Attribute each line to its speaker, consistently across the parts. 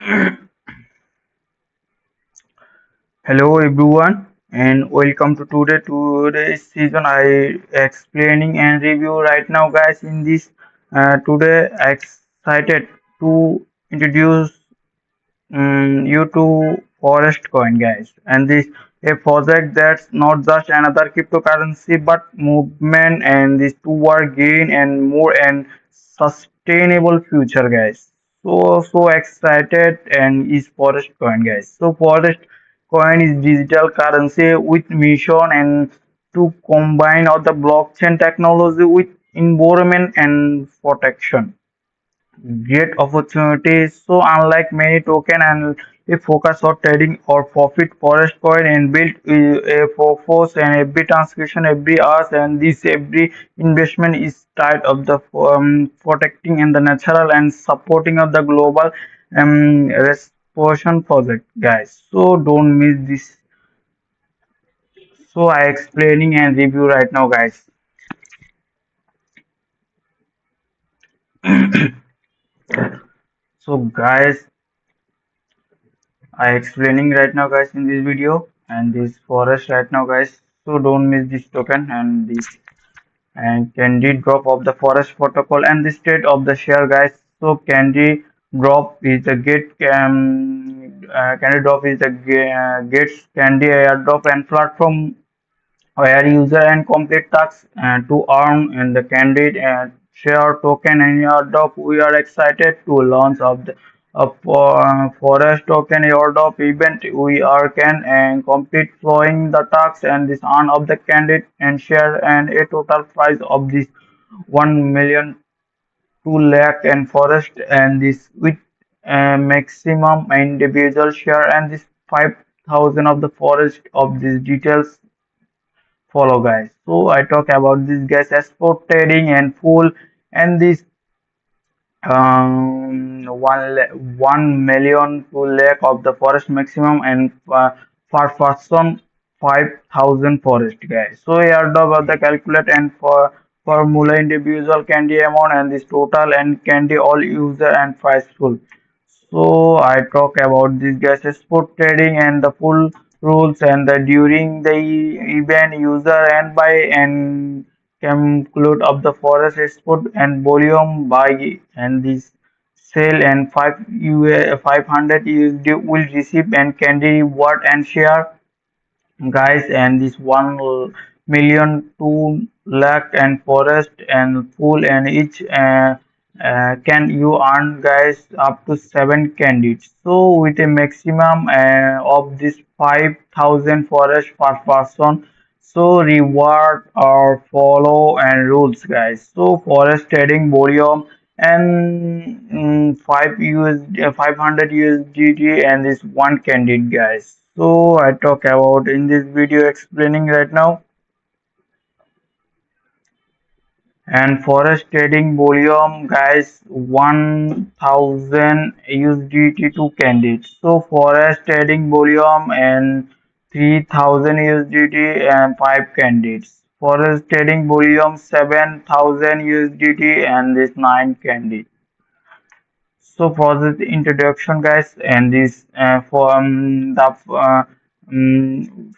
Speaker 1: Hello everyone and welcome to today's season. I explaining and review right now guys in this today excited to introduce you to Forest Coin guys, and this a project that's not just another cryptocurrency but movement and this toward gain and more and sustainable future guys. So excited and is Forest Coin guys. So Forest Coin is digital currency with mission and to combine all the blockchain technology with environment and protection great opportunities. So unlike many token and a focus on trading or profit forest coin and build a purpose and every transaction every hours and this every investment is tied of the protecting in the natural and supporting of the global restoration project guys. So don't miss this. So I explaining and review right now guys. So guys I explaining right now guys in this video and this forest right now guys, so don't miss this token and this and candy drop of the forest protocol and the state of the share guys. So candy drop is the candy drop is the gets candy airdrop and platform where user and complete tasks to earn in the candid and share token and airdrop. We are excited to launch of the forest token airdrop event. We are can and complete flowing the tasks and this earn of the candid and share and a total price of this 1 million 2 lakh and forest and this with maximum individual share and this 5,000 of the forest of these details follow guys. So I talk about this guys export trading and full and this 1 million to lakh of the forest maximum and per person 5,000 forest guys. So airdrop of the calculate and for formula individual candy amount and this total and candy all user and price full. So I talk about this gas export trading and the full rules and the during the event user and buy and conclude of the forest export and volume buy and this sale and 500 USD will receive and candy reward and share guys and this 1 million 2 lakh and forest and full and each can you earn guys up to 7 candidates so with a maximum of this 5,000 forest per person so reward or follow and rules guys so forest trading volume and 500 USDT and this one candidate guys. So I talk about in this video explaining right now and forest trading volume guys 1000 USDT to candidates. So forest trading volume and 3000 USDT and 5 candidates. Forest trading volume 7000 USDT and this 9 candidates. So for the introduction, guys, and this for the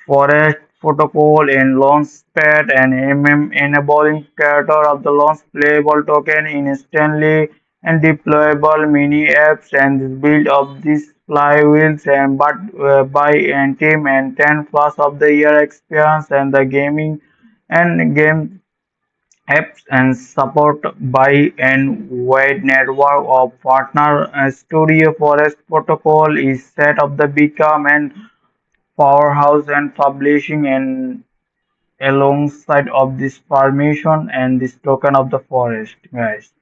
Speaker 1: forest protocol in Launchpad and enabling creator of the launch playable token instantly and deployable mini apps and this build of these flywheels and but by and team and 10 plus of the year experience and the gaming and game apps and support by an wide network of partner studio forest protocol is set up the become and powerhouse and publishing and alongside of this permission and this token of the forest guys.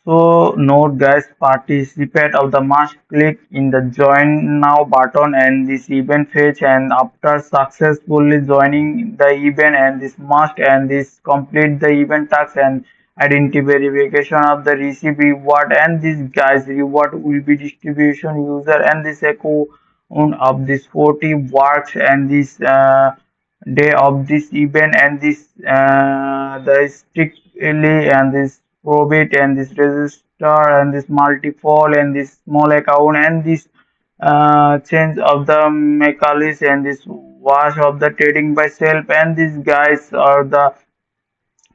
Speaker 1: So note guys, participate of the must click in the join now button and this event page and after successfully joining the event and this must and this complete the event task and identity verification of the receive reward and this guys reward will be distribution user and this echo on of this 40 works and this day of this event and this the strictly and this probate and this register star and this multi-fold and this small account and this change of the mechalis and this wash of the trading by self and these guys are the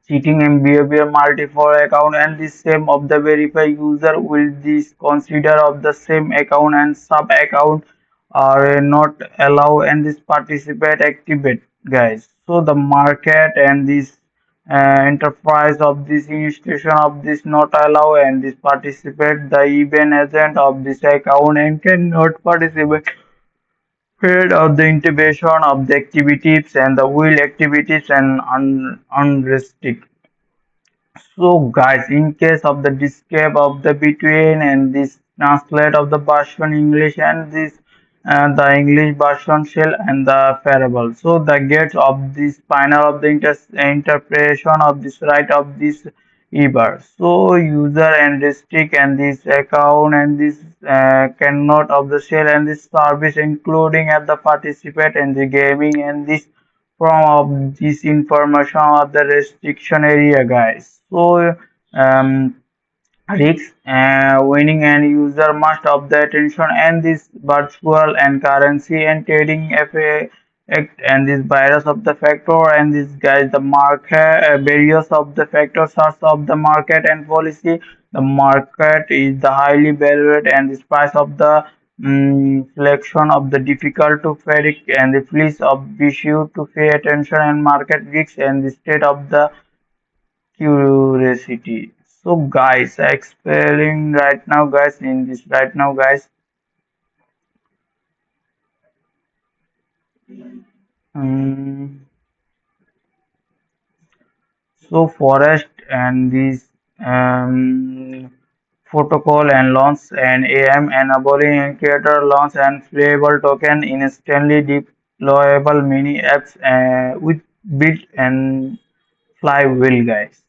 Speaker 1: cheating and behavior multi-for account and the same of the verify user will this consider of the same account and sub account are not allow and this participate activate guys. So the market and this enterprise of this institution of this not allow and this participate the event agent of this account and cannot participate head of the integration of the activities and the will activities and unrestricted. So guys, in case of the escape of the between and this translate of the version English and this the English version shell and the parable. So the gates of this final of the interpretation of this right of this ever. So user and restrict and this account and this cannot of the shell and this service including at the participate and the gaming and this from of this information of the restriction area guys. So um, risks winning and user must of the attention and this virtual and currency and trading effect and this virus of the factor and this guys the market various of the factors are of the market and policy. The market is the highly valued and this price of the selection of the difficult to predict and the fleece of issue to pay attention and market risks and the state of the curiosity. So guys, explaining right now guys in this right now guys. Um, so forest and this protocol and launch and AM enabling and creator launch and playable token instantly deployable mini apps with built and flywheel guys.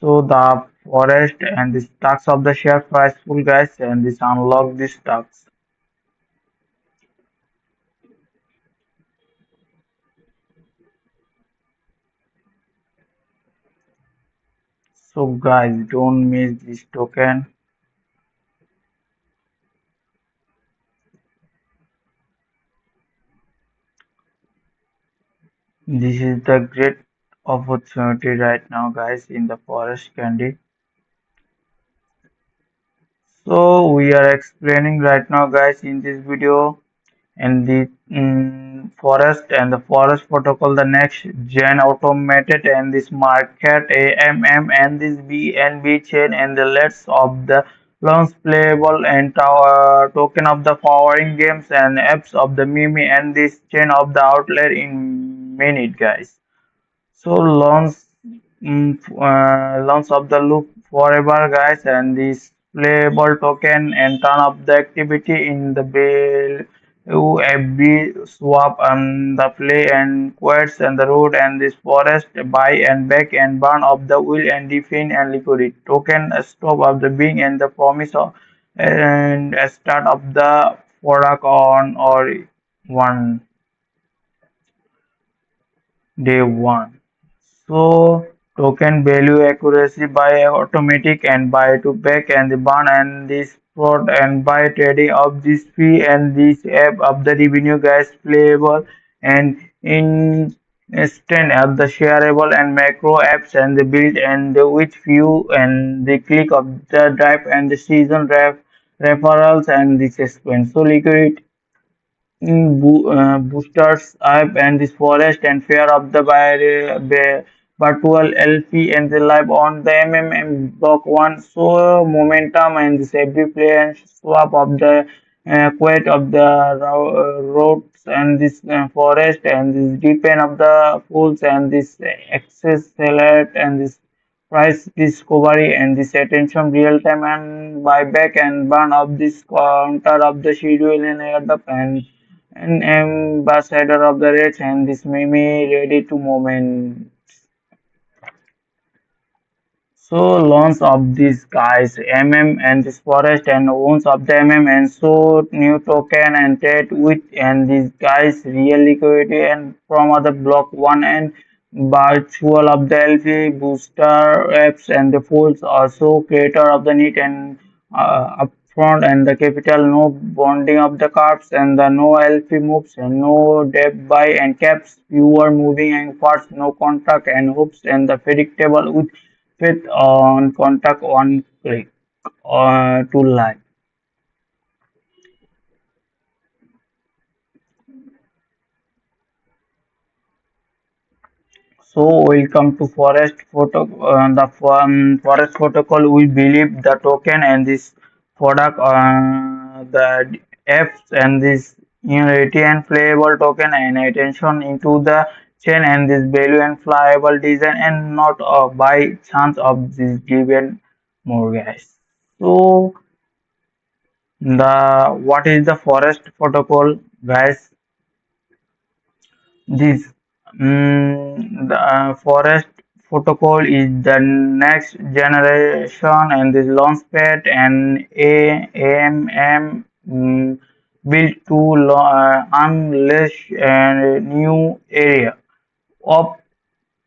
Speaker 1: So the forest and the stocks of the share price full guys and this unlock the stocks. So guys, don't miss this token. This is the great opportunity right now, guys, in the forest candy. So we are explaining right now, guys, in this video and the forest and the forest protocol, the next gen automated and this market AMM and this BNB chain and the lets of the launch playable and token of the powering games and apps of the Mimi and this chain of the outlet in minute, guys. So launch of the loop forever, guys, and this playable token and turn up the activity in the bill. UFB swap and the play and quest and the road and this forest buy and back and burn of the wheel and define and liquidity token stop of the being and the promise of and start of the product on or one day one. So token value accuracy by automatic and buy to back and the burn and this fraud and buy trading of this fee and this app of the revenue guys playable and in instant of the shareable and macro apps and the build and the with view and the click of the drive and the season referrals and this expense. So liquidity boosters up and this forest and fear of the virtual LP and the live on the MMM block one. So momentum and this every play and swap of the quite of the roads and this forest and this depend of the fools and this excess seller and this price discovery and this attention real time and buyback and burn of this counter of the schedule and add up and ambassador of the race and this mimi ready to moment. So launch of these guys MM and this forest and owns of the MM and so new token and trade with and these guys real liquidity and from other block one and virtual of the LP booster apps and the folds also creator of the neat and upfront and the capital no bonding of the cards and the no LP moves and no depth buy and caps fewer moving and parts no contact and hoops and the predictable with fit on contact on click to live. So we'll come to forest protocol. We believe the token and this product, the apps and this unity and playable token and attention into the chain and this value and flyable design and not by chance of this given more guys. So the what is the forest protocol guys? This the forest protocol is the next generation and this launchpad and AMM built to unleash a new area of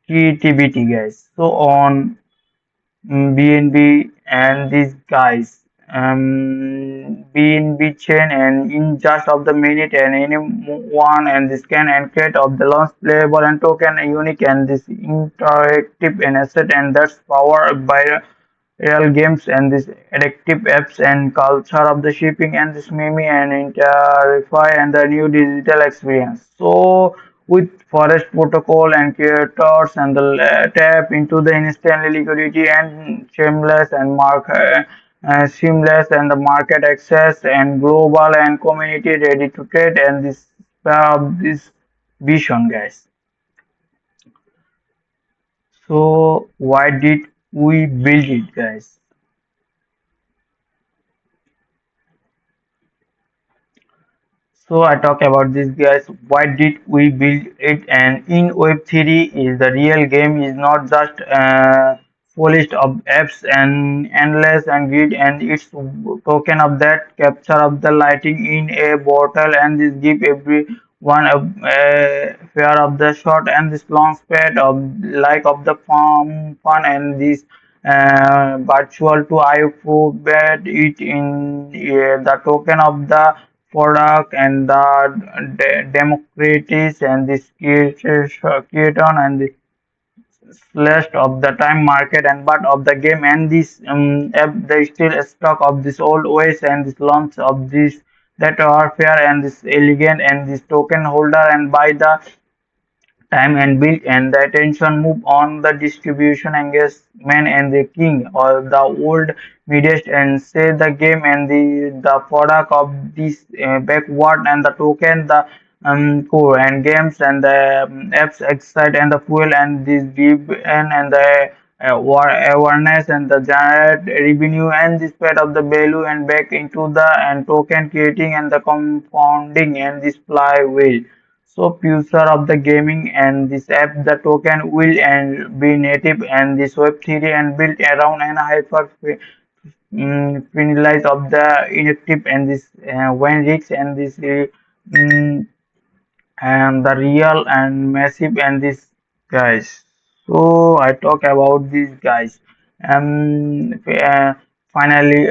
Speaker 1: creativity, guys. So on BNB and these guys. BNB chain and in just of the minute and anyone and this can and create of the launch playable and token unique and this interactive and asset and that's powered by real games and this addictive apps and culture of the shipping and this meme and interify and the new digital experience. So with forest protocol and creators and the tap into the instant liquidity and seamless and the market access and global and community ready to trade and this vision guys. So why did we build it guys? So I talk about this guys. Why did we build it? And in Web3 is the real game is not just polished of apps and endless and grid and its token of that capture of the lighting in a bottle and this give everyone a fair of the shot and this launch pad of like of the fun and this virtual to iPhone it in the token of the product and the democracies and the creator and the slash of the time market and but of the game and this app the still stock of this old OS and this launch of this that are fair and this elegant and this token holder and by the time and build and the attention move on the distribution engagement and the king or the old mediast and say the game and the product of this backward and the token the core and games and the apps excite and the fuel and this give and the awareness and the generate revenue and this part of the value and back into the and token creating and the compounding and this flywheel. So future of the gaming and this app the token will and be native and this web theory and built around and hyper finalize of the inactive and this when rigs and this mm, and the real and massive and this guys. So I talk about these guys. Finally,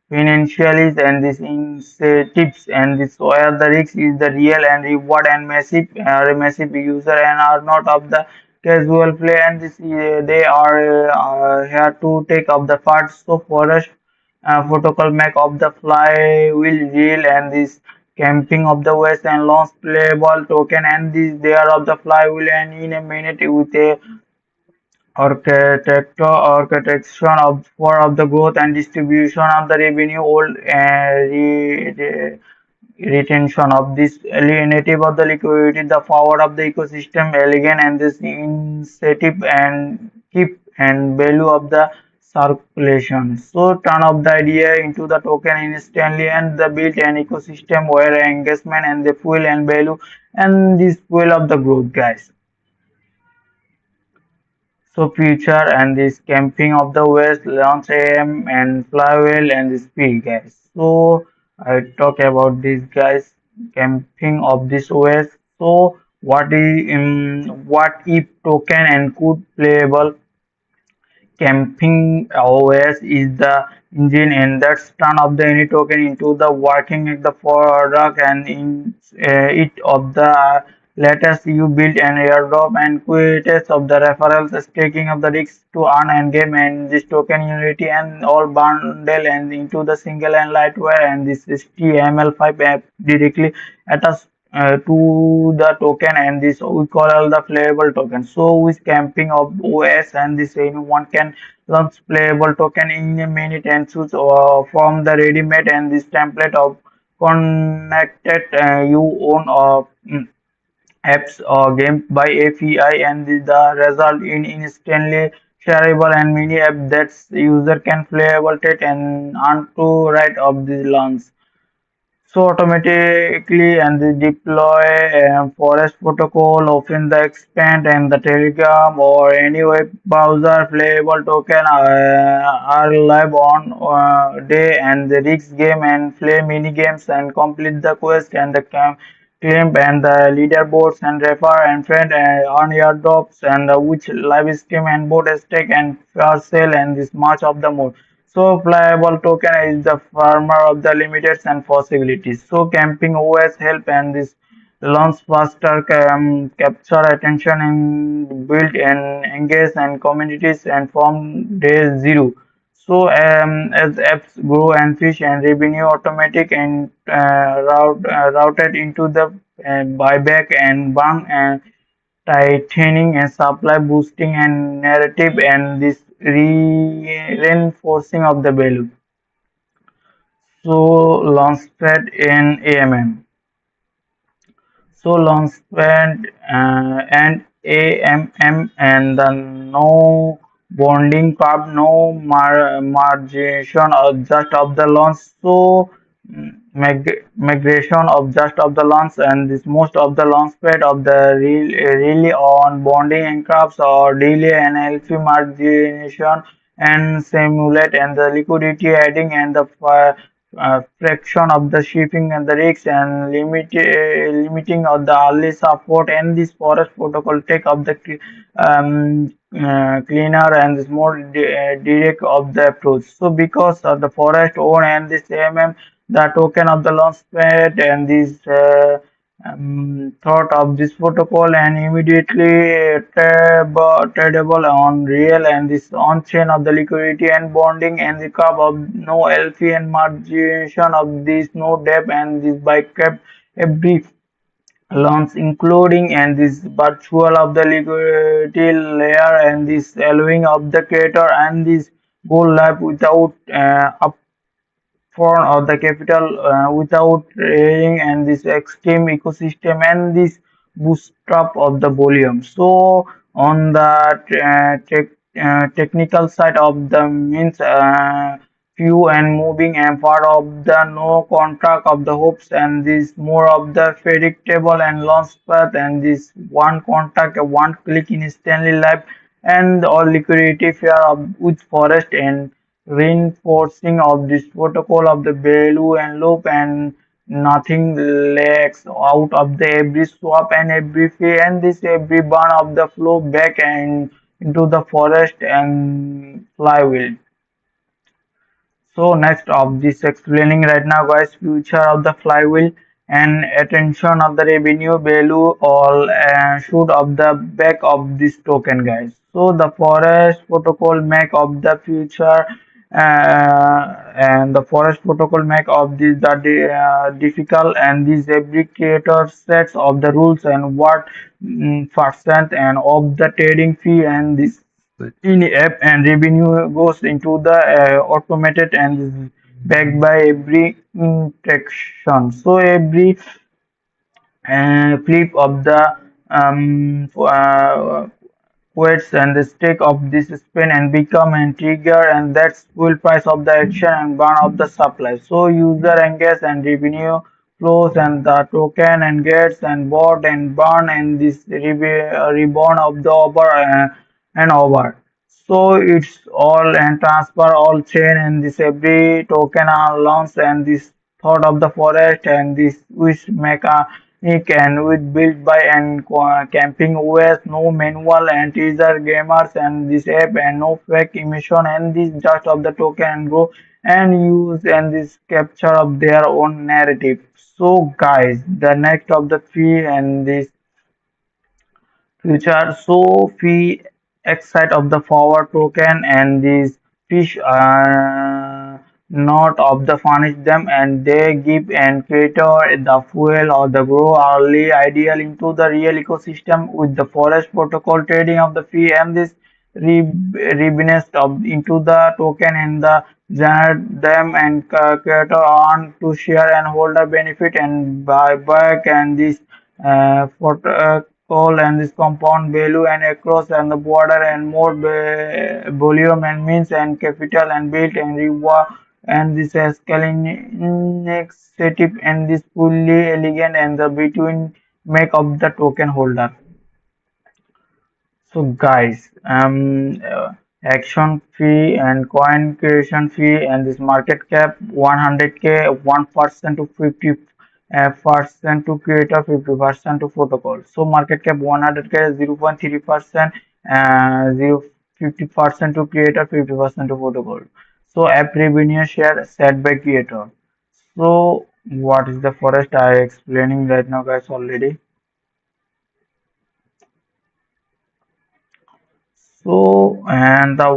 Speaker 1: financially and this incentives and this where the risk is the real and reward and massive user and are not of the casual play and this they are here to take up the parts. So forest protocol make of the flywheel reel and this camping of the west and launch playable token and this there of the flywheel and in a minute with a orchestration of for of the growth and distribution of the revenue old retention of this native of the liquidity, the power of the ecosystem, elegant and this incentive and keep and value of the circulation. So turn of the idea into the token instantly and the built an ecosystem where engagement and the fuel and value and this fuel of the growth guys. So future and this camping of the West, launch AM and flywheel and the speed guys. So I talk about these guys camping of this West. So what if token and could playable camping OS is the engine and that's turn of the any token into the working of the product and in it of the latest you build an airdrop and creators of the referrals taking of the risks to earn and game and this token unity and all bundle and into the single and lightware and this is HTML5 app directly attached to the token and this we call all the playable token. So with camping of OS and this anyone can launch playable token in a minute and choose from the ready-made and this template of connected you own apps or games by API and the result in instantly shareable and mini app that user can playable it and earn to right of the launch. So automatically and they deploy forest protocol, open the expand and the telegram or any web browser playable token are live on day and the risk game and play mini games and complete the quest and the claim and the leaderboards and refer and friend on your drops and which live stream and board stake and fair sale and this much of the more. So playable token is the farmer of the limits and possibilities. So camping OS help and this launch faster capture attention and build and engage and communities and from day zero. So as apps grow and fish and revenue automatic and routed into the buyback and burn and tightening and supply boosting and narrative and this reinforcing of the value. So Launchpad in AMM. So Launchpad and AMM and the no bonding curve, no margin of just of the launch. So migration of just of the launch and this most of the launchpad of the really on bonding and curves or delay and LP margination and simulate and the liquidity adding and the fraction of the shipping and the risks and limiting of the early support and this forest protocol take of the cleaner and this more direct of the approach. So because of the forest own and this the token of the launch pad and this thought of this protocol and immediately tradable on real and this on chain of the liquidity and bonding and the curve of no LP and margin of this no depth and this by cap every launch including and this virtual of the liquidity layer and this allowing of the creator and this go live without for the capital without raising and this extreme ecosystem and this bootstrap of the volume. So on the technical side of the means few and moving and part of the no contract of the hopes and this more of the predictable and launch path and this one contact one click instantly live and all liquidity fair of with forest and reinforcing of this protocol of the value and loop and nothing lags out of the every swap and every fee and this every burn of the flow back and into the forest and flywheel. So next of this explaining right now guys future of the flywheel and attention of the revenue value all should of the back of this token guys. So the forest protocol make of the future and the forest protocol make of this difficult and this every creator sets of the rules and what percent and of the trading fee and this in app and revenue goes into the automated and is backed by every interaction. So every flip of the weights and the stake of this spin and become and trigger and that's full price of the action and burn of the supply. So user engage and revenue flows and the token and gets and bought and burn and this reborn of the over and over. So it's all and transfer all chain and this every token are launched and this thought of the forest and this which make a and with built by and camping OS, no manual and teaser gamers and this app and no fake emission and this just of the token and go and use and this capture of their own narrative. So guys, the next of the fee and this future so fee exit of the forward token and these fish not of the furnish them and they give and creator the fuel or the grow early ideal into the real ecosystem with the forest protocol trading of the fee and this revenues of into the token and the generate them and creator on to share and holder benefit and buyback and this protocol and this compound value and across and the border and more volume and means and capital and built and reward and this initiative and this fully elegant and the between make of the token holder. So guys, action fee and coin creation fee and this market cap 100K, 1% to 50% to creator, 50% to protocol. So market cap 100K, 0.3%, 50% to creator, 50% to protocol. So app revenue share set by creator. So what is the forest I explaining right now guys already. So, and the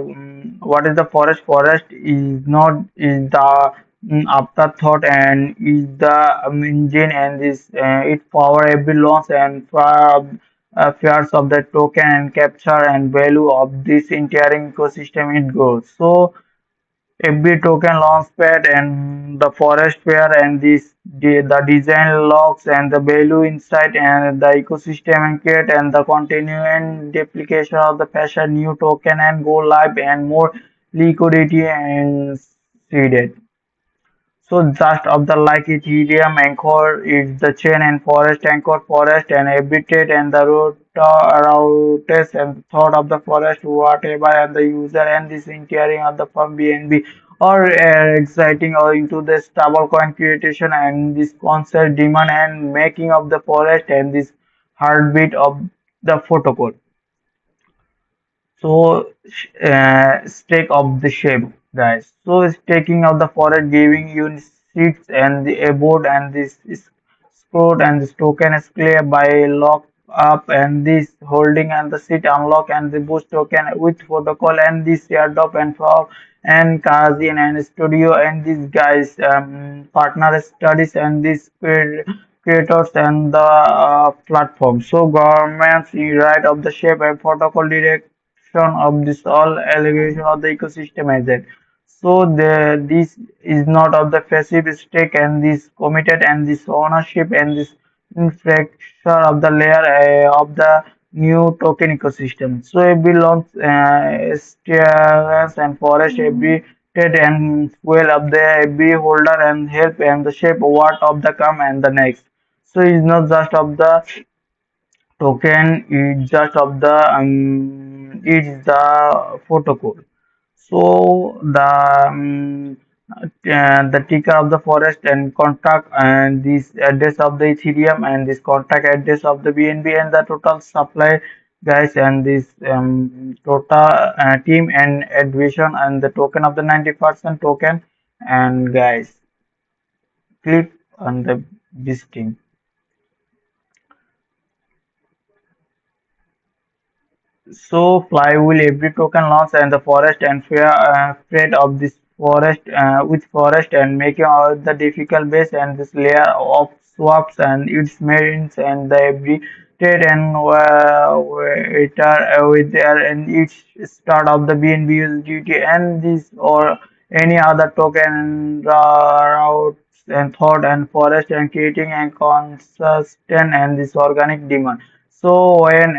Speaker 1: what is the forest? Forest is not is the afterthought and is the engine and this it power every loss and fears of the token and capture and value of this entire ecosystem it grows. So every token launchpad and the forest fair and the design logs and the value insight and the ecosystem and create and the continuing duplication of the fashion new token and go live and more liquidity and seeded. So just of the like Ethereum anchor is the chain and forest anchor forest and habitat and the routes and thought of the forest whatever and the user and this inquiring of the firm BNB or exciting or into the stablecoin creation and this concept demand and making of the forest and this heartbeat of the protocol. So, stake of the shape, guys. So, staking of the forest giving you seats and the abode and this is scroll and this token is clear by lock up and this holding and the seat unlock and the boost token with protocol and this airdrop and for and Kazin and studio and these guys partner studies and these creators and the platform. So governments right of the shape and protocol direct of this all allegation of the ecosystem agent. So this is not of the passive stake and this committed and this ownership and this infrastructure of the layer of the new token ecosystem. So every launch steers and forest every trade and fuel of the every holder and help and the shape what of the come and the next. So it's not just of the token is just of the is the protocol. So the ticker of the forest and contact and this address of the Ethereum and this contact address of the BNB and the total supply guys and this total team and admission and the token of the 90% token and guys click on the this thing. So fly will every token launch and the forest and freight of this forest with forest and making all the difficult base and this layer of swaps and its marines and the every trade and with there and each start of the BNB USDT and this or any other token routes and thought and forest and creating and consistent and this organic demand. So when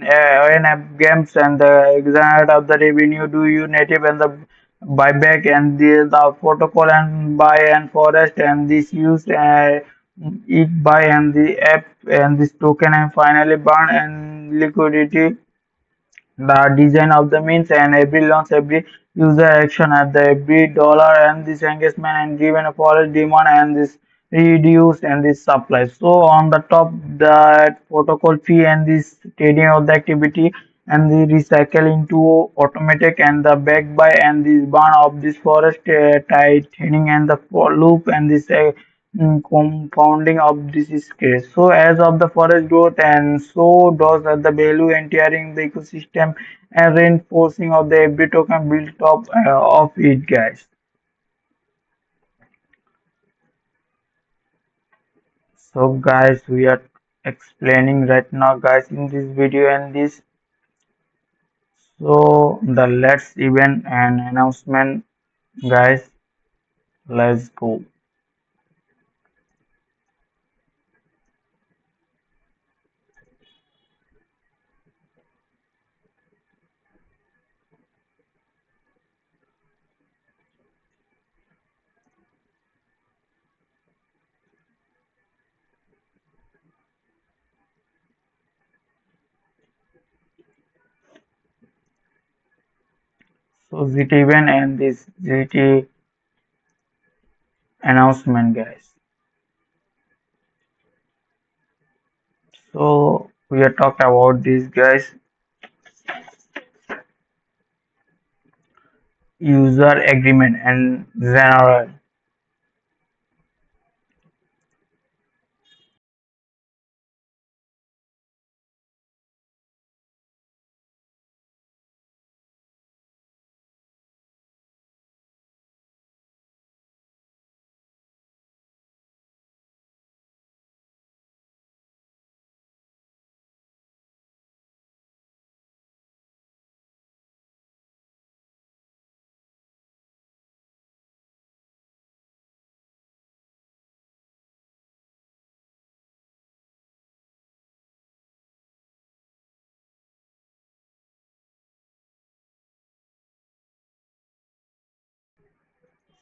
Speaker 1: app games and the example of the revenue do you native and the buyback and the protocol and buy and forest and this use it buy and the app and this token and finally burn and liquidity the design of the means and every launch every user action at the every dollar and this engagement and given a forest demand and this reduce and this supply. So on the top the protocol fee and this trading of the activity and the recycle into automatic and the back by and this burn of this forest tightening and the loop and this compounding of this is case. So as of the forest growth and so does the value entering the ecosystem and reinforcing of the every token built up of it, guys. So guys, we are explaining right now, guys, in this video and this. So the let's event and announcement, guys. Let's go. So GT event and this GT announcement, guys. So we are talking about this, guys. User agreement and general.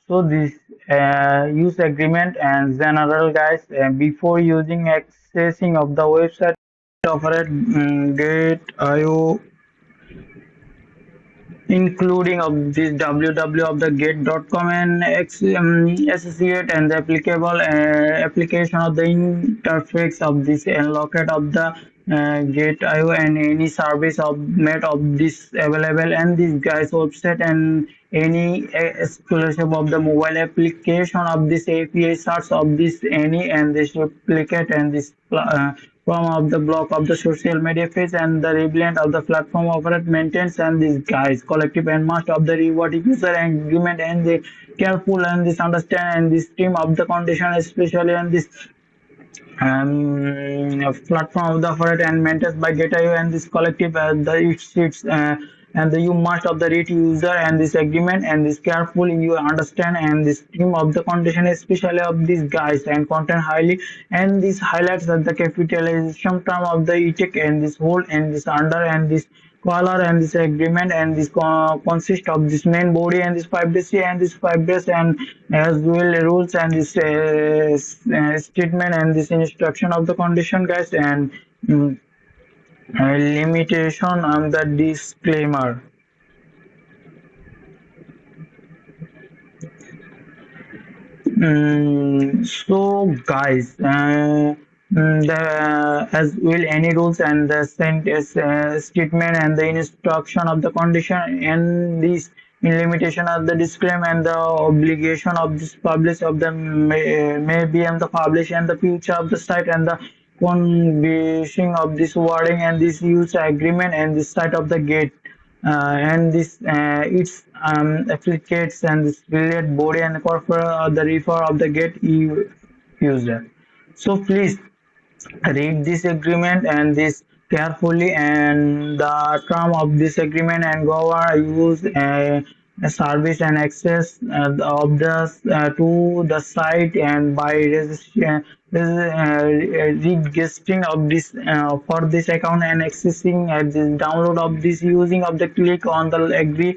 Speaker 1: So this use agreement and general, guys, before using accessing of the website offered get IO including of this www of the gate.com and associate and the applicable application of the interface of this and locate of the gate IO and any service of made of this available and this guys website and any exclusive of the mobile application of this API search of this any and this replicate and this from of the block of the social media feeds and the relevant of the platform operate maintains and these guys collective and must of the reward user agreement and the careful and this understand and this stream of the condition especially and this platform of the operate and maintained by GetIO and this collective the it's and the you must of the read user and this agreement and this carefully you understand and this stream of the condition especially of these guys and content highly and this highlights that the capitalization term of the ethic and this whole and this under and this color and this agreement and this consist of this main body and this 5 days and this 5 days and as well rules and this statement and this instruction of the condition, guys, and limitation on the disclaimer. So guys, the as will any rules and the sentence statement and the instruction of the condition and this limitation of the disclaimer and the obligation of this publish of the may be and the publish and the future of the site and the condition of this wording and this use agreement and this site of the gate and this its applicates and this related body and corporate the refer of the get user. So please read this agreement and this carefully and the term of this agreement and go over use a service and access of the to the site and by registering of this for this account and accessing this download of this using of the click on the agree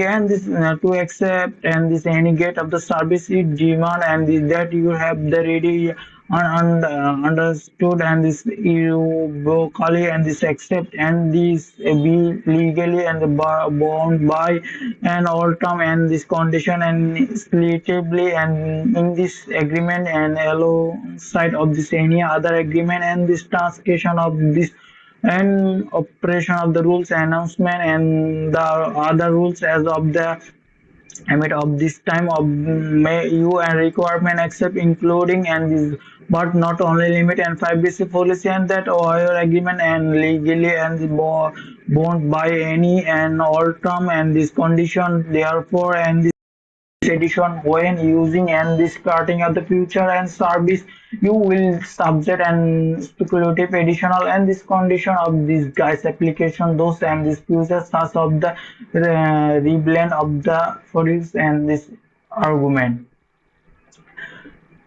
Speaker 1: and this to accept and this any get of the service it demand and this, that you have the ready understood and this vocally and this accept and this be legally and bound by an all term and this condition and explicitly and in this agreement and alongside of this any other agreement and this transcription of this and operation of the rules announcement and the other rules as of the limit of this time of may you and requirement except including and this but not only limit and 5BC policy and that Ohio agreement and legally and bound by any and all term and this condition therefore and this edition when using and discarding of the future and service you will subject and speculative additional and this condition of this guys application those and this future such of the reblend of the products and this argument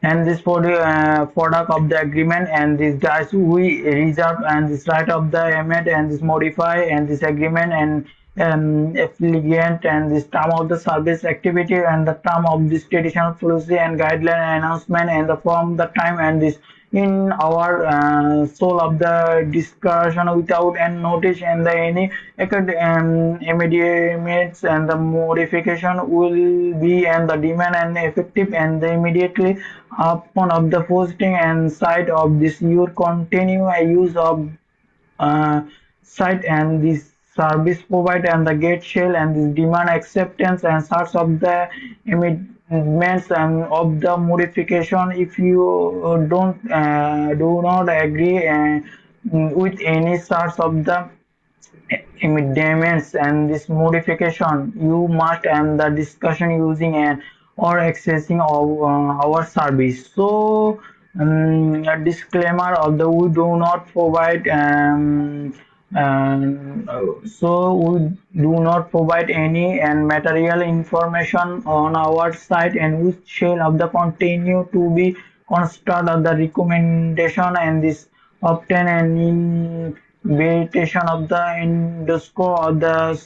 Speaker 1: and this for the product of the agreement and this guys we reserve and this right of the amend and this modify and this agreement and affiliate and this term of the service activity and the term of this traditional policy and guideline announcement and the form the time and this in our soul of the discussion without any notice and the any immediate and the modification will be and the demand and effective and the immediately upon of the posting and site of this your continue a use of uh, site and this service provider and the gate shell and this demand acceptance and sorts of the amendments and of the modification if you don't do not agree with any sorts of the amendments and this modification you must end the discussion using an or accessing of our service so a disclaimer although we do not provide we do not provide any and material information on our site and which shall of the continue to be constant of the recommendation and this obtain an invitation of the underscore or the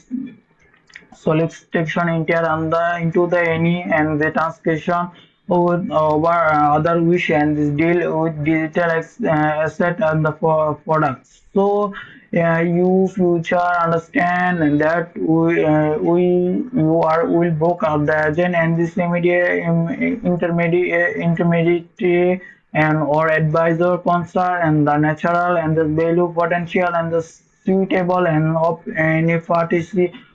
Speaker 1: solicitation enter and the into the any and the transcription over other wish and this deal with digital asset and the products so you future understand that we you are will book up the agent and this intermediate and or advisor concern and the natural and the value potential and the suitable and of any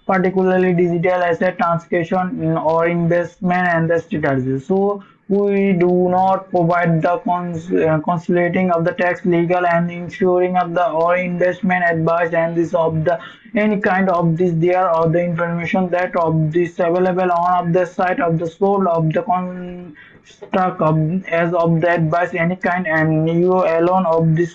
Speaker 1: particularly digital asset transaction or investment and the strategy. So we do not provide the consolidating of the tax legal and ensuring of the or investment advice and this of the any kind of this there or the information that of this available on of the site of the sold of the construct of as of the advice any kind and you alone of this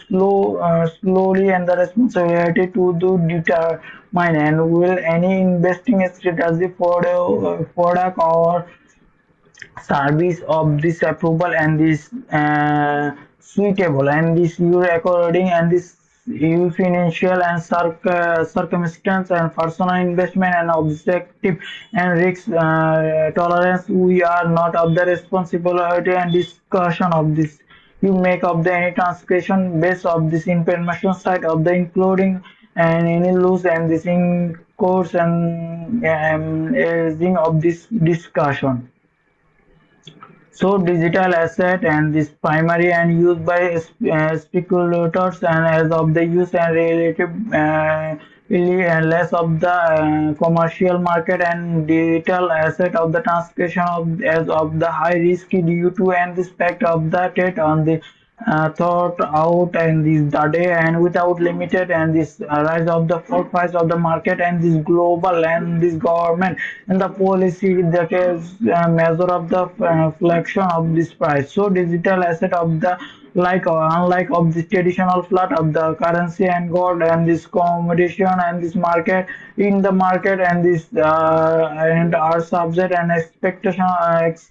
Speaker 1: slowly and the responsibility to do determine and will any investing strategy for the product or service of this approval and this suitable and this your according and this your financial and circumstance and personal investment and objective and risk tolerance we are not of the responsibility and discussion of this you make of the any transcription based of this information side of the including and any loose and this in course and erasing of this discussion so digital asset and this primary and used by speculators and as of the use and relative and less of the commercial market and digital asset of the transaction of as of the high risk due to and respect of the trade on the thought out and this the day and without limited and this rise of the full price of the market and this global and this government and the policy that is measure of the flexion of this price so digital asset of the like or unlike of the traditional flat of the currency and gold and this competition and this market in the market and this and are subject and expectational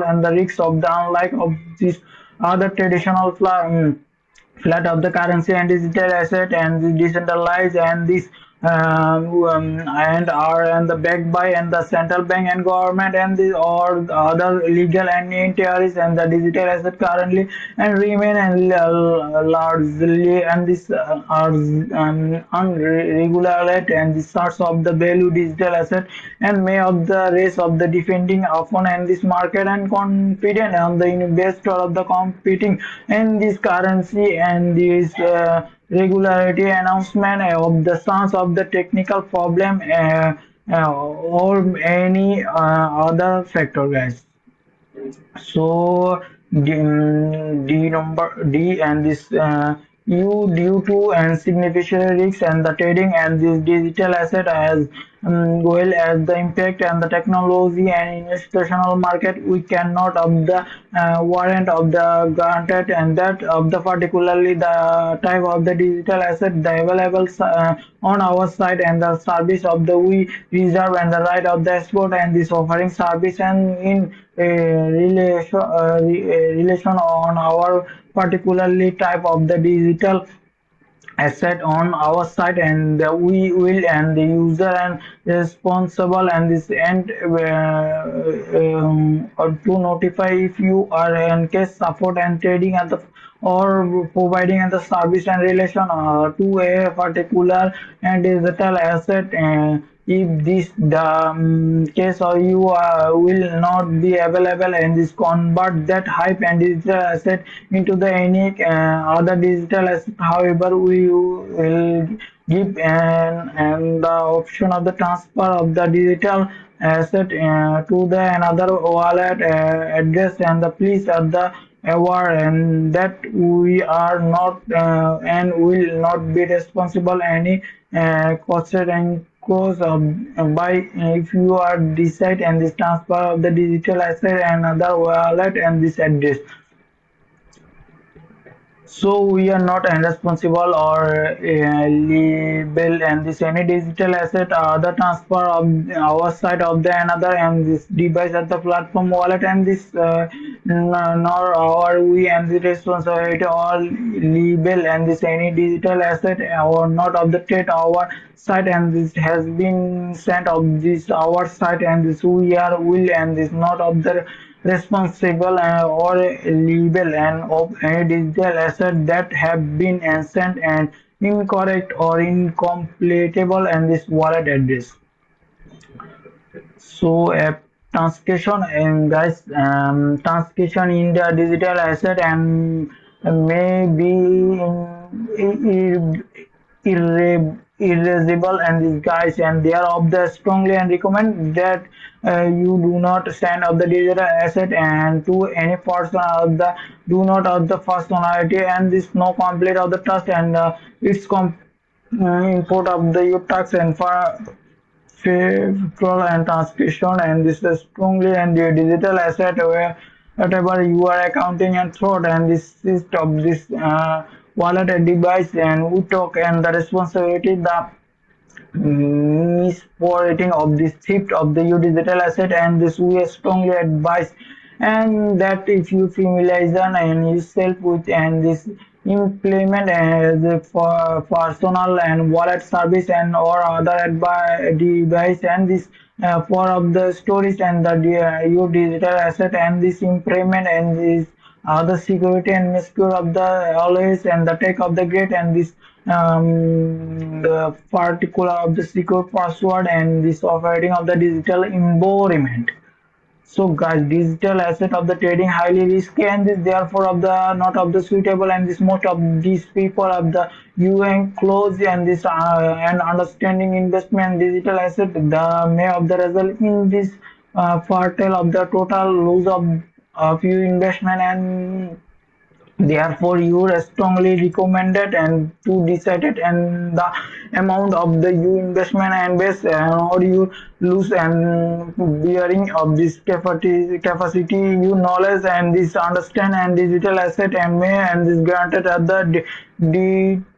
Speaker 1: and the risks of the unlike of this other traditional flat of the currency and digital asset and the decentralized and this and are and the backed by and the central bank and government and the or the other legal and entities and the digital asset currently and remain and largely and this are unregulated and the source of the value digital asset and may of the race of the defending upon and this market and confident on the investor of the competing in this currency and this regularity announcement of the source of the technical problem or any other factor guys. So D number D and this U due to and significant risks and the trading and this digital asset as well as the impact and the technology and institutional market we cannot of the warrant of the granted and that of the particularly the type of the digital asset the available on our side and the service of the we reserve and the right of the export and this offering service and in relation on our particularly type of the digital asset on our site and we will and the user and responsible and this end to notify if you are in case support and trading at the or providing the service and relation to a particular and digital asset if this the case or you will not be available and this convert that hype and digital asset into the any other digital asset. However, we will give and the option of the transfer of the digital asset to the another wallet address and the please at the aware and that we are not and will not be responsible any cost and cost by if you are decide and this transfer of the digital asset and other wallet and this address. So we are not responsible or liable and this any digital asset or the transfer of our side of the another and this device at the platform wallet and this nor are we and the responsibility or liable and this any digital asset or not of the trade our site and this has been sent of this our site and this we are will and this not of the responsible or liable and of any digital asset that have been sent and incorrect or incompletable and this wallet address. So a transaction and guys transaction in the digital asset and may be irreversible and these guys and they are of the strongly and recommend that you do not send of the digital asset and to any person of the do not of the personality and this no complete of the trust and its import of the your tax and for factual and transcription and this is strongly and the digital asset where whatever you are accounting and fraud and this is of this wallet and device and we talk and the responsibility the misforwarding of this theft of the your digital asset and this we strongly advise and that if you familiarize and yourself with and this implement as a for personal and wallet service and or other device and this for of the storage and the your digital asset and this implement and this the security and miscure of the always and the take of the great and this the particular of the secure password and this operating of the digital environment. So guys, digital asset of the trading highly risky and this therefore of the not of the suitable and this most of these people of the UN close and this and understanding investment digital asset the may of the result in this fertile of the total loss of your investment and therefore, you are strongly recommended and to decide it and the amount of the you investment and base or you lose and bearing of this capacity, you knowledge and this understand and digital asset and may and this granted at the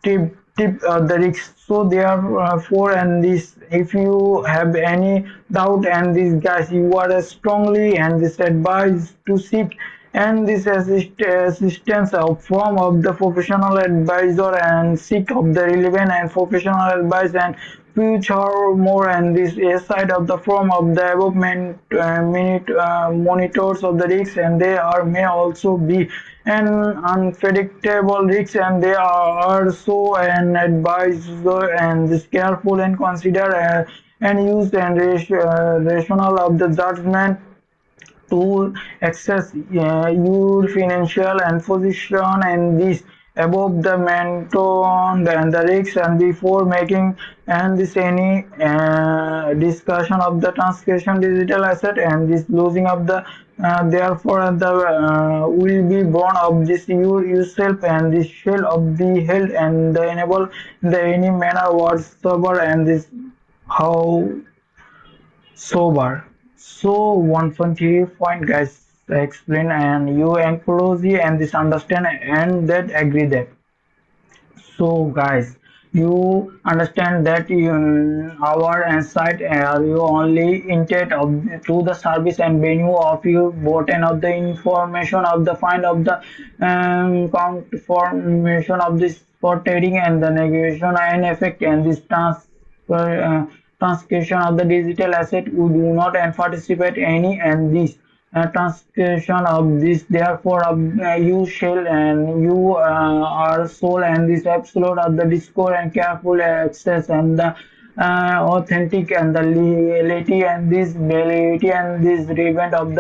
Speaker 1: tip the risk. So therefore and this if you have any doubt and this guys you are strongly and this advice to seek and this assistance of form of the professional advisor and seek of the relevant and professional advice and Furthermore, and this aside of the form of the above monitors of the risks, and they are may also be an unpredictable risk, and they are so an advisor and is careful and consider and use and rational of the judgment to access your financial and position and this above the mentioned and the risks and before making and this any discussion of the transaction digital asset and this losing of the therefore the will be born of this you yourself and this shell of the health and the enable the any manner whatsoever and this how sober. So 120 point guys explain and you inclusive and this understand and that agree that. So guys, you understand that our insight are you only intent of to the service and venue of your button of the information of the find of the confirmation of this for trading and the negation and effect and this transcription of the digital asset we do not and participate any and this transcription of this therefore you shall and you are soul and this absolute of the discord and careful access and the authentic and the reality and this validity and this event of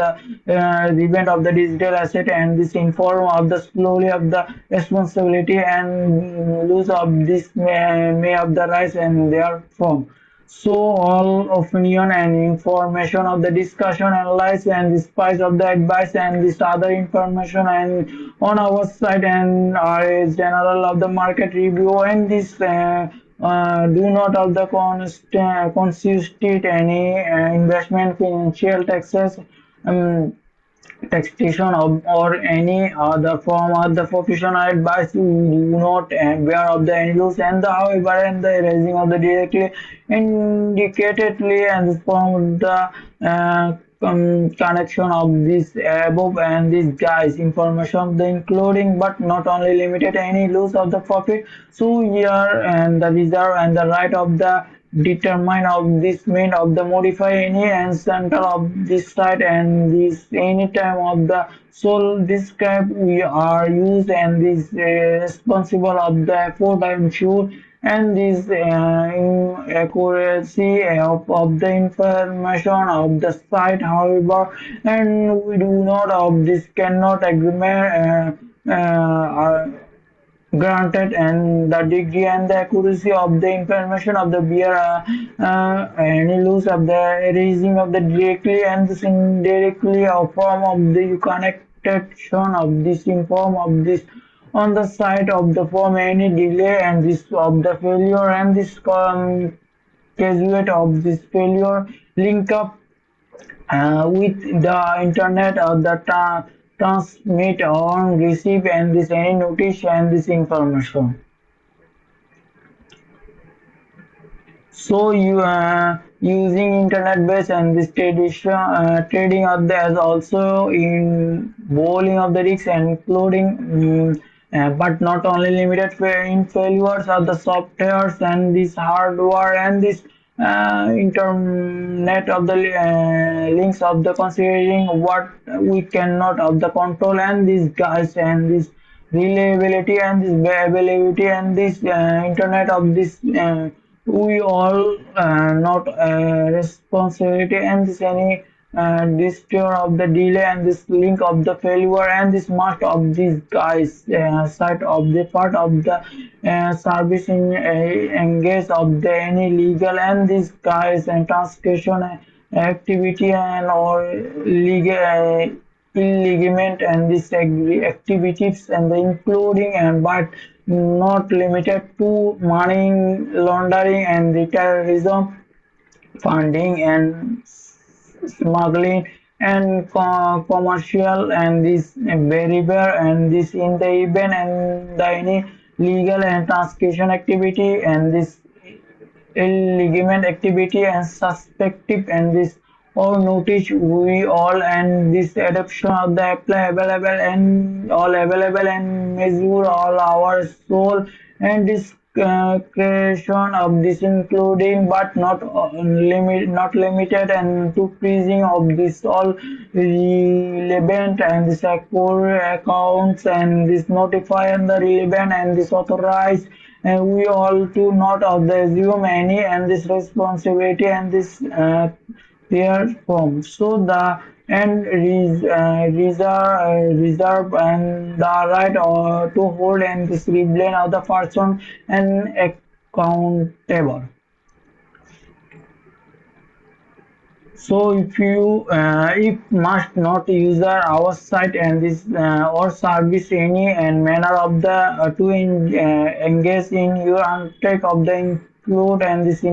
Speaker 1: the digital asset and this inform of the slowly of the responsibility and lose of this may of the rise and their form. So all opinion and information of the discussion, analyze and the spice of the advice and this other information and on our side and are general of the market review and this do not of the constitute any investment financial taxes um, taxation of, or any other form of the professional advice you do not aware of the end use and the however and the erasing of the directly indicatedly and from the connection of this above and this guys information the including but not only limited any loss of the profit so here and the reserve and the right of the determine of this mean of the modify any and center of this site and this any time of the so describe we are used and this responsible of the effort I'm sure and this accuracy of the information of the site however and we do not of this cannot agreement granted and the degree and the accuracy of the information of the beer any loss of the erasing of the directly and this indirectly a form of the connection of this inform of this on the side of the form any delay and this of the failure and this casuate of this failure link up with the internet or the transmit or receive and this any notice and this information. So you using internet based and this trading of the as also in bowling of the risks and including but not only limited in failures of the softwares and this hardware and this internet of the links of the considering what we cannot of the control and these guys and this reliability and this availability and this internet of this we all not responsibility and this any destroy of the delay and this link of the failure and this must of these guys side of the part of the service in engage of the any legal and these guys and transaction activity and or legal illegitimate and this activities and the including and but not limited to money laundering and the terrorism funding and smuggling and commercial and this behavior and this in the event and the any legal and transaction activity and this illegitimate activity and suspected and this all notice we all and this adoption of the apply available and all available and measure all our soul and this creation of this including but not limited and to freezing of this all relevant and this accord accounts and this notify and the relevant and this authorized and we all to not of the assume any and this responsibility and this their form. So the and reserve and the right to hold and discipline of the person and accountable. So if must not user our site and this or service any and manner of the engage in your take of the include and this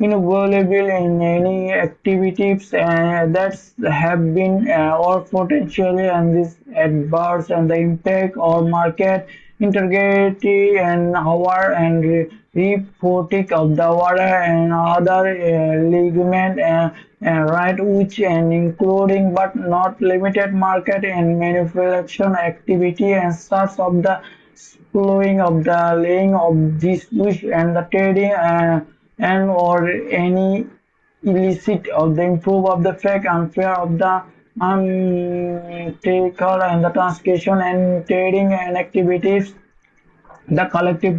Speaker 1: invaluable in any activities that have been or potentially and this adverse and the impact or market integrity and hour and reporting of the water and other ligament right which and including but not limited market and manufacturing activity and such of the flowing of the laying of this wish and the trading and or any illicit of the improve of the fake unfair of the untaker and the transaction and trading and activities the collective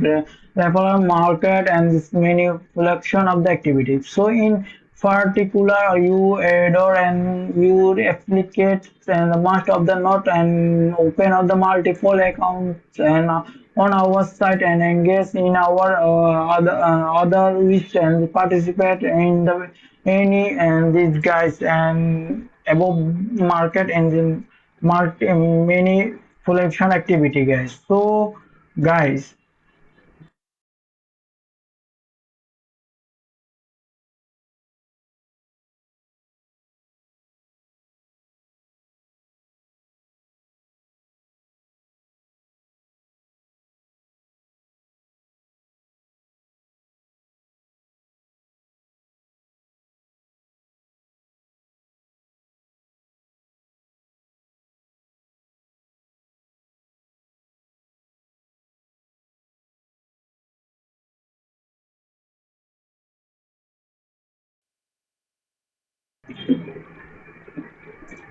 Speaker 1: referral market and this manipulation of the activity. So in particular, you adore and you replicate and the master of the knot and open of the multiple accounts and on our site and engage in our other wish and participate in the any and these guys and above market and then many collection activity guys. So guys,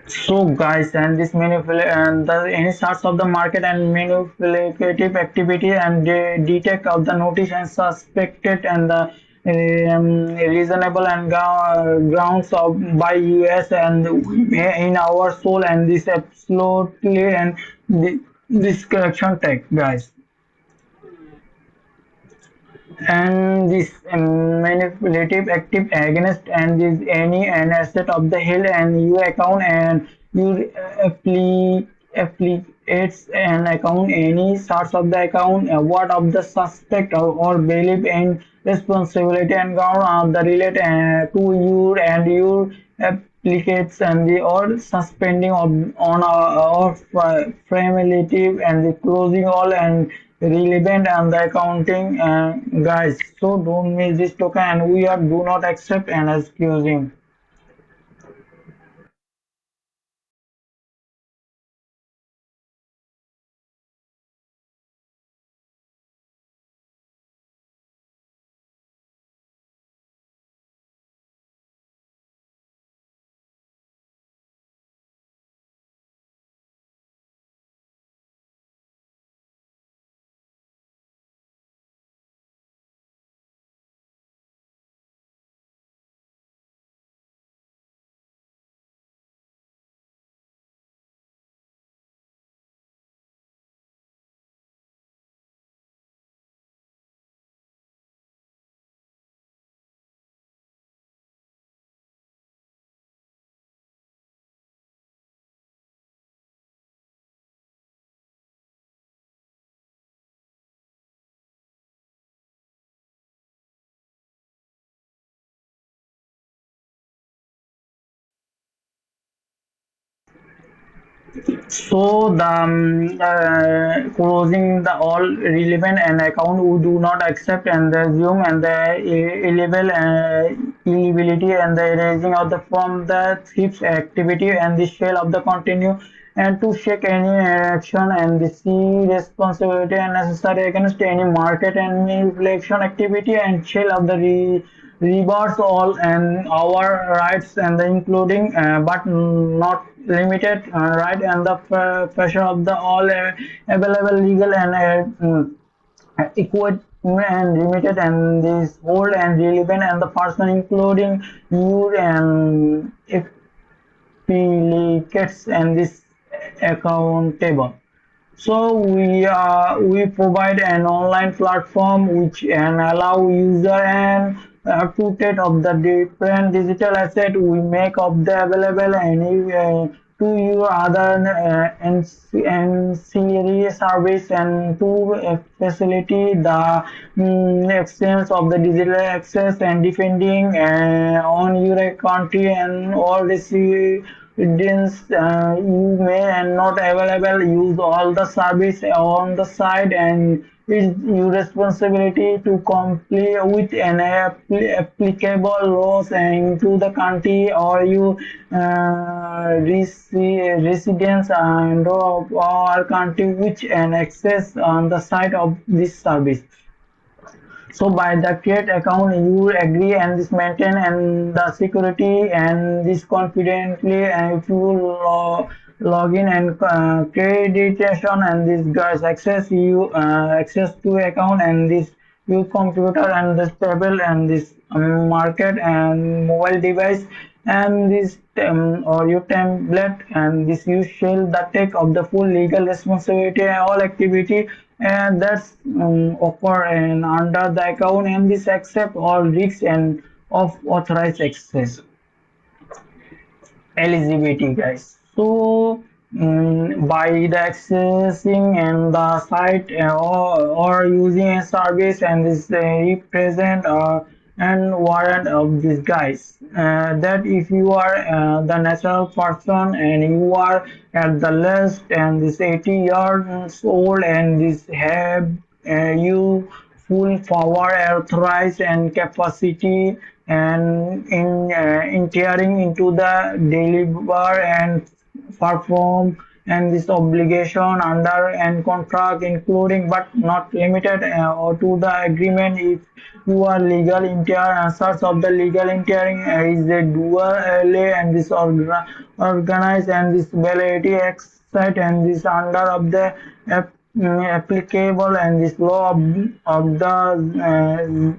Speaker 1: so guys, and this and the any sorts of the market and manipulative activity and they detect of the notice and suspected and the reasonable and grounds of by US and in our soul and this absolutely and this correction tech guys. And this manipulative active against and this any an asset of the hill and you account and you affiliates an account any sorts of the account what of the suspect or believe in responsibility and ground of the relate to you and your applicates and the or suspending on or familiative and the closing all and relevant and the accounting guys. So don't miss this token and we are do not accept and excusing. So the closing the all relevant and account we do not accept and the zoom and the level eligibility and the erasing of the from the thief's activity and the shell of the continue and to check any action and the see responsibility and necessary against any market and manipulation activity and shell of the rewards all and our rights and the including but not limited right and the pressure of the all available legal and equate and limited and this hold and relevant and the person including you and if gets and this accountable. So we provide an online platform which can allow user and to take of the different digital asset we make of the available and to your other ancillary service and to facilitate the exchange of the digital access and defending on your country and all this audience you may and not available use all the service on the site and it's your responsibility to comply with an applicable laws and to the country or you residents and of our country which an access on the site of this service. So by the create account, you agree and this maintain and the security and this confidently and if you log in and accreditation and this guys access you access to account and this your computer and this table and this market and mobile device and this or your tablet and this you shall the take of the full legal responsibility and all activity and that's occur and under the account and this accept all risks and of authorized access eligibility guys. So by the accessing and the site or using a service and this represent and warrant of these guys that if you are the natural person and you are at the least and this 80 years old and this have you full power authorized and capacity and in entering into the deliver and perform and this obligation under and contract including but not limited or to the agreement if you are legal inter and such of the legal interim is a dual and this organized and this validity exercise and this under of the applicable and this law of the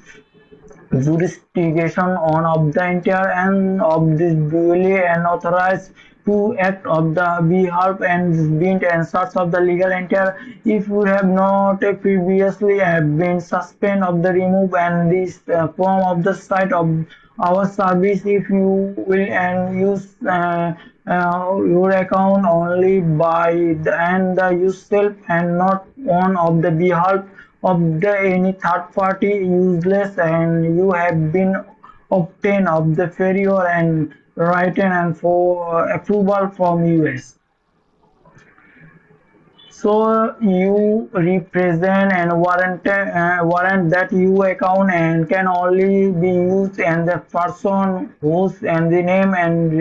Speaker 1: jurisdiction on of the entire and of this duly and authorized to act of the behalf and been and sorts of the legal entire if you have not previously have been suspended of the remove and this form of the site of our service if you will and use your account only by the and the yourself and not on of the behalf of the any third party useless and you have been obtained of the failure and written and for approval from US. So you represent and warrant that you account and can only be used and the person whose and the name and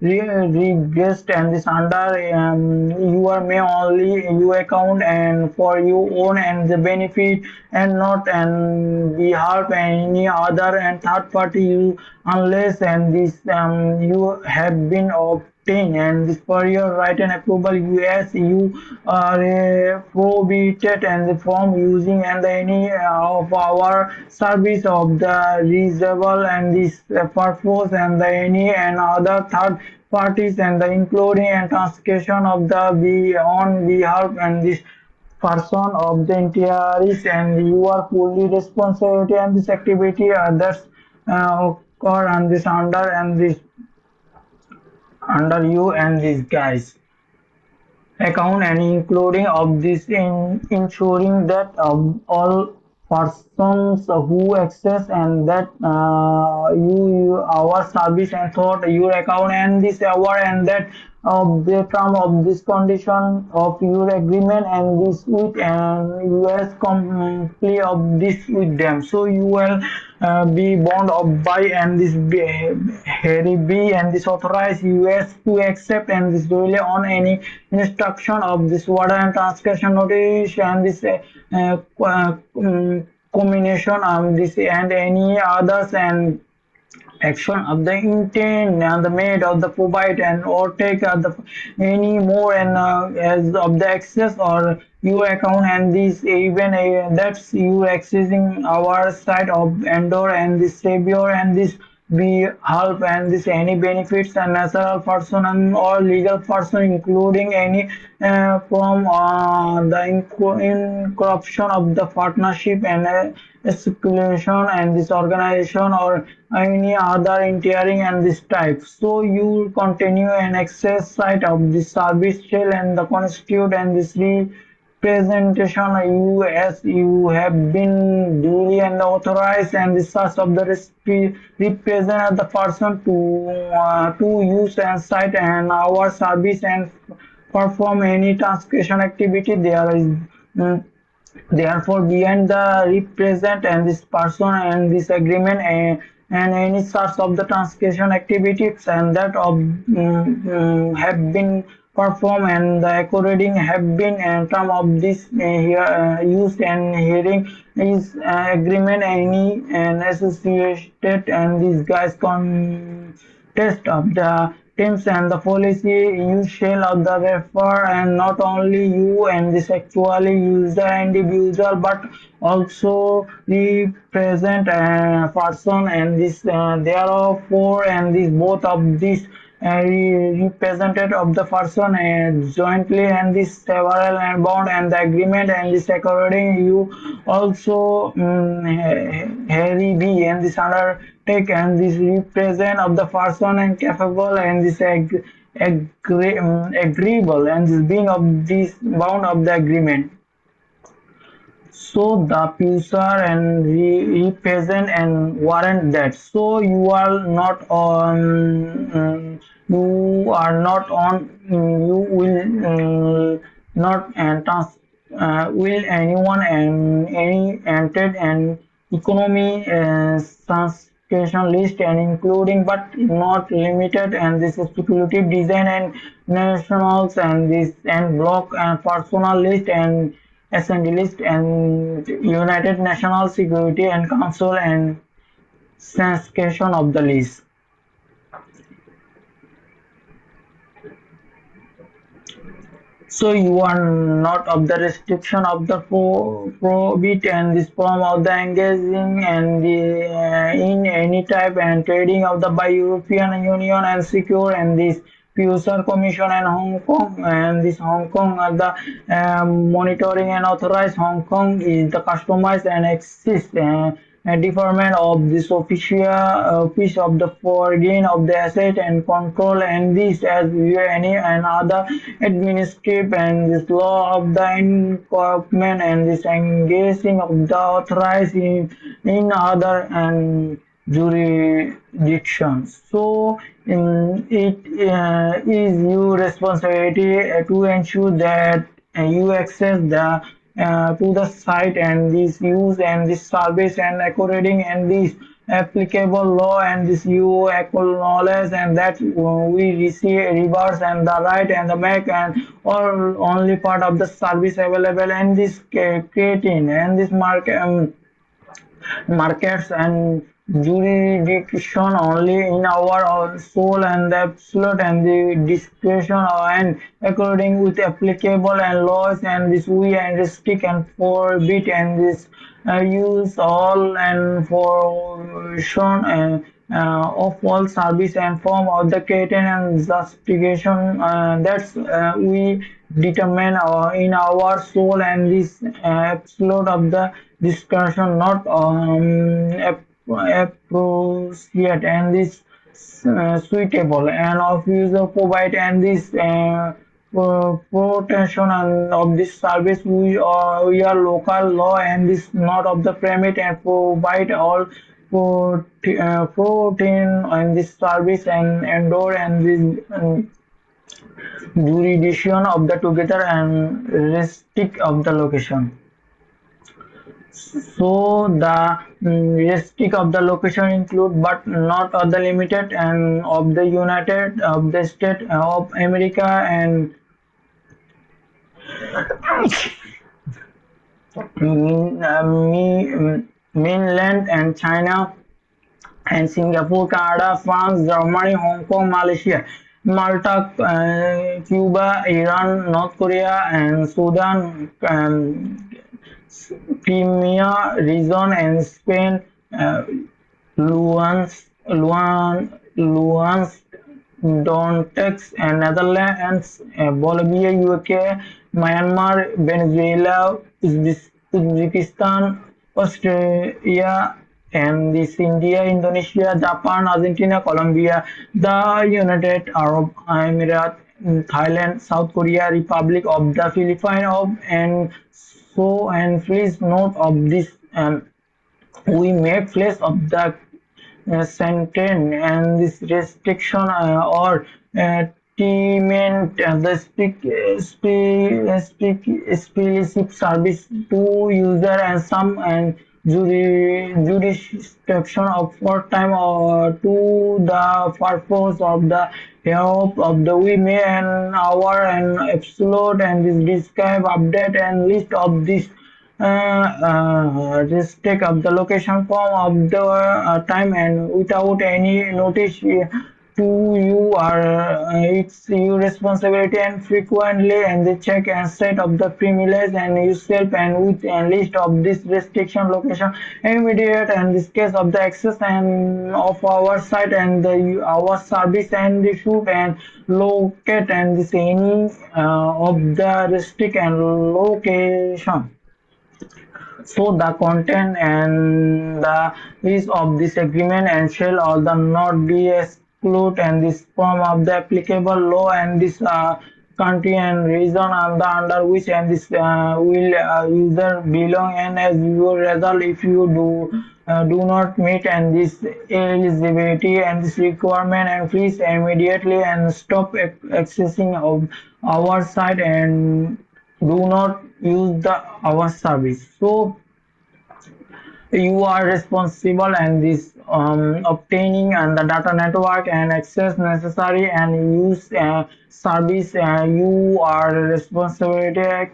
Speaker 1: register and this under you may only you account and for you own and the benefit and not and behalf any other and third party you unless and this you have been obtained and this for your right and approval US you are prohibited and from using and any of our service of the reasonable and this purpose and the any and other third parties and the including and transaction of the be on behalf and this person of the entities and you are fully responsible and this activity that's occur and this under you and these guys account and including of this in ensuring that all persons who access and that our service and thought your account and this hour and that of the term of this condition of your agreement and this with and US comply of this with them. So you will be bound of by and this Harry B and this authorize US to accept and this rely on any instruction of this water and transcription notice and this combination this and any others and action of the intent and the made of the provide and or take the any more and as of the access or you account and this even that's you accessing our side of endor and this savior and this be help and this any benefits and natural person and or legal person including any from the in corruption of the partnership and speculation and this organization or any other entering and this type. So you continue an access site of the service shell and the constitute and this representation you as you have been duly and authorized and the source of the represent the person to use and site and our service and perform any transaction activity there is mm, therefore, behind the represent and this person and this agreement and any source of the translation activities and that of have been performed and the according have been and term of this here used and hearing is agreement any and associated and these guys test of the teams and the policy you shall of the refer and not only you and this actually user individual but also represent person and this therefore and this both of these represented of the person jointly and this several and bond and the agreement and this according you also Harry B and this undertake and this represent of the person and capable and this agreeable and this being of this bound of the agreement. So the user and represent and warrant that. So you are not on. You will not and will anyone and any entered and economy transportation list and including but not limited and this speculative design and nationals and this and block and personal list and assembly list and United National Security and Council and sanction of the list. So you are not of the restriction of the prohibit and this form of the engaging and the in any type and trading of the by European Union and secure and this Future Commission and Hong Kong and this Hong Kong are the monitoring and authorized Hong Kong is the customized and exist deferment of this official office of the foreign of the asset and control and this as any and other administrative and this law of the incorporation and this engaging of the authorized in other and jurisdictions. So it is your responsibility to ensure that you access the to the site and this use and this service and according and this applicable law and this you acknowledge and that we receive reverse and the right and the make and or only part of the service available and this creating and this markets and jurisdiction only in our soul and the absolute and the discretion and according with applicable and laws and this we and restrict and forbid and this use all and for shown and of all service and form of the creating and justification that's we determine in our soul and this absolute of the discussion not appropriate and this suitable and of user provide and this protection and of this service we are local law and this not of the permit and provide all protein and this service and endure and this jurisdiction of the together and restrict of the location. So the restrict of the location include but not other limited and of the United of the State of America and mainland and China and Singapore, Canada, France, Germany, Hong Kong, Malaysia, Malta, Cuba, Iran, North Korea, and Sudan, Crimea region, and Spain, Luans, Donetsk, and Netherlands, Bolivia, UK, Myanmar, Venezuela, Uzbekistan, Australia, and this India, Indonesia, Japan, Argentina, Colombia, the United Arab Emirates, Thailand, South Korea, Republic of the Philippines, and so and please note of this we make place of the sentence and this restriction or treatment the explicit service to user and some and jurisdiction of for time or to the purpose of the help of the we may an hour and absolute and this describe update and list of this just take up the location form of the time and without any notice to you are it's your responsibility and frequently and the check and set of the privilege and yourself and with a list of this restriction location immediate and this case of the access and of our site and the our service and the shoot and locate and this any of the restrict and location so the content and the is of this agreement and shall all the not be excluded and this form of the applicable law and this country and region and the under which and this will user belong and as your result if you do not meet and this eligibility and this requirement and please immediately and stop accessing of our site and do not use the our service so you are responsible and this obtaining and the data network and access necessary and use service you are responsibility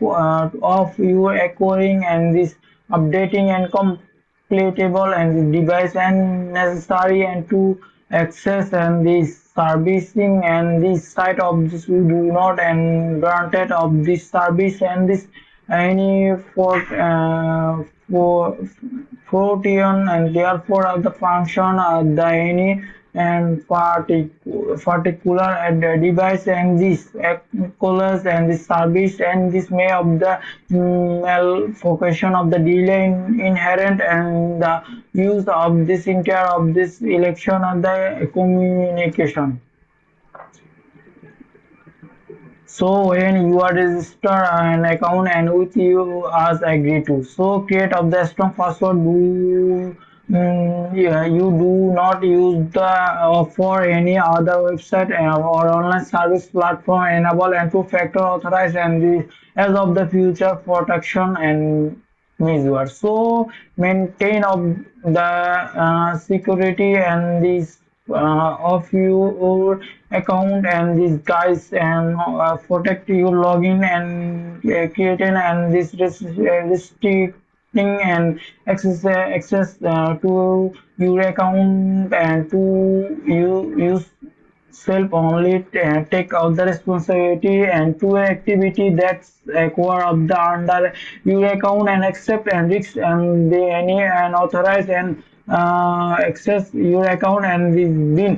Speaker 1: of you acquiring and this updating and completable and the device and necessary and to access and this servicing and this site of this we do not and granted of this service and this any for protein and therefore of the function of the any and particular and the device and this colors and this service and this may of the malfunction of the delay inherent and the use of this entire of this election of the communication. So when you are register an account and with you as agree to. So create of the strong password do yeah, you do not use the for any other website or online service platform enable and two-factor authorize and the as of the future protection and measure. So maintain of the security and this of your account and these guys and protect your login and creating and this restricting and access to your account and to you use self only take out the responsibility and to activity that's acquire of the under your account and accept and risk and the any and authorize and access your account and this bin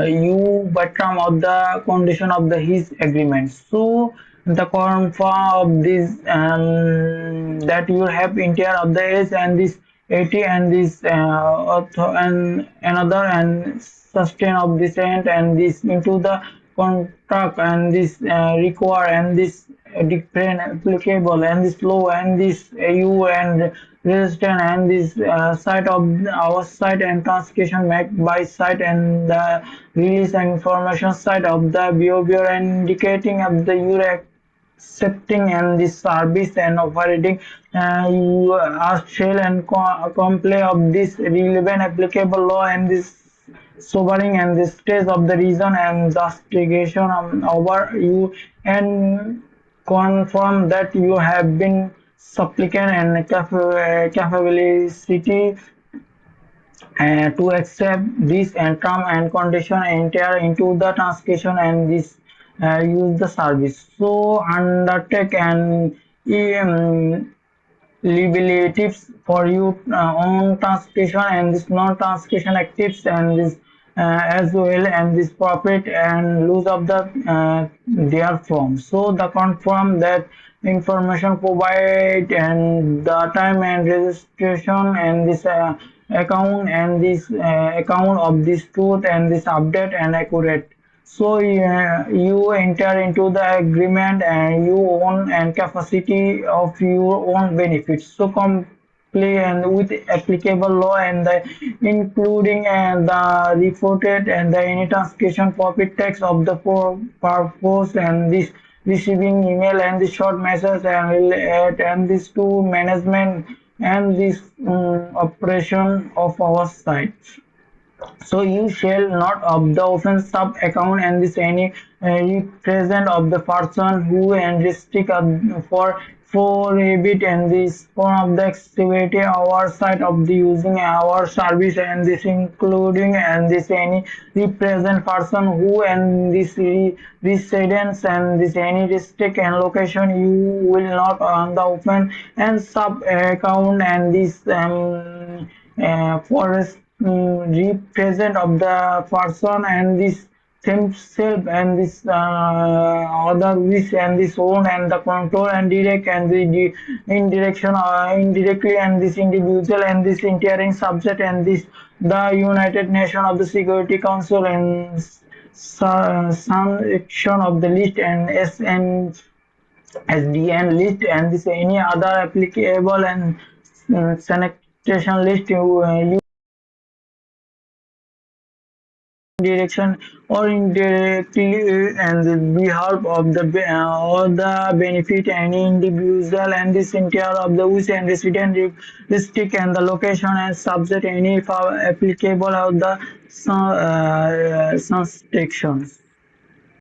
Speaker 1: you bottom of the condition of the his agreement so the confirm of this that you have entire of the age and this 80 and this and another and sustain of this end and this into the contract and this require and this different applicable and this law and this EU and resistant and this site of our site and transcription made by site and the release and information site of the behavior and indicating of the UREC accepting and this service and operating you are shall and comply of this relevant applicable law and this sobering and the stage of the reason and justification over you and confirm that you have been supplicant and capability to accept this and term and condition enter into the transaction and this use the service. So undertake and liabilities for you on transaction and this non-transaction actives and this as well and this profit and lose of the therefrom. So the confirm that information provide and the time and registration and this account and this account of this truth and this update and accurate. So you enter into the agreement and you own and capacity of your own benefits. So comply and with applicable law and the including and the reported and the any transaction profit tax of the purpose and this receiving email and the short message and this to management and this operation of our site. So you shall not of the offense sub account and this any represent of the person who and restrict for a bit and this form of the activity our side of the using our service and this including and this any represent person who and this residence and this any restrict and location you will not on the open and sub account and this forest represent of the person and this himself and this other wish and this own and the control and direct and the indirection indirectly and this individual and this interim subject and this the United Nations of the Security Council and some section of the list and SDN list and this any other applicable and sanitation list you direction or indirectly and the behalf of the or the benefit any individual and this entire of the use and resident district and the location and subject any applicable of the subsections.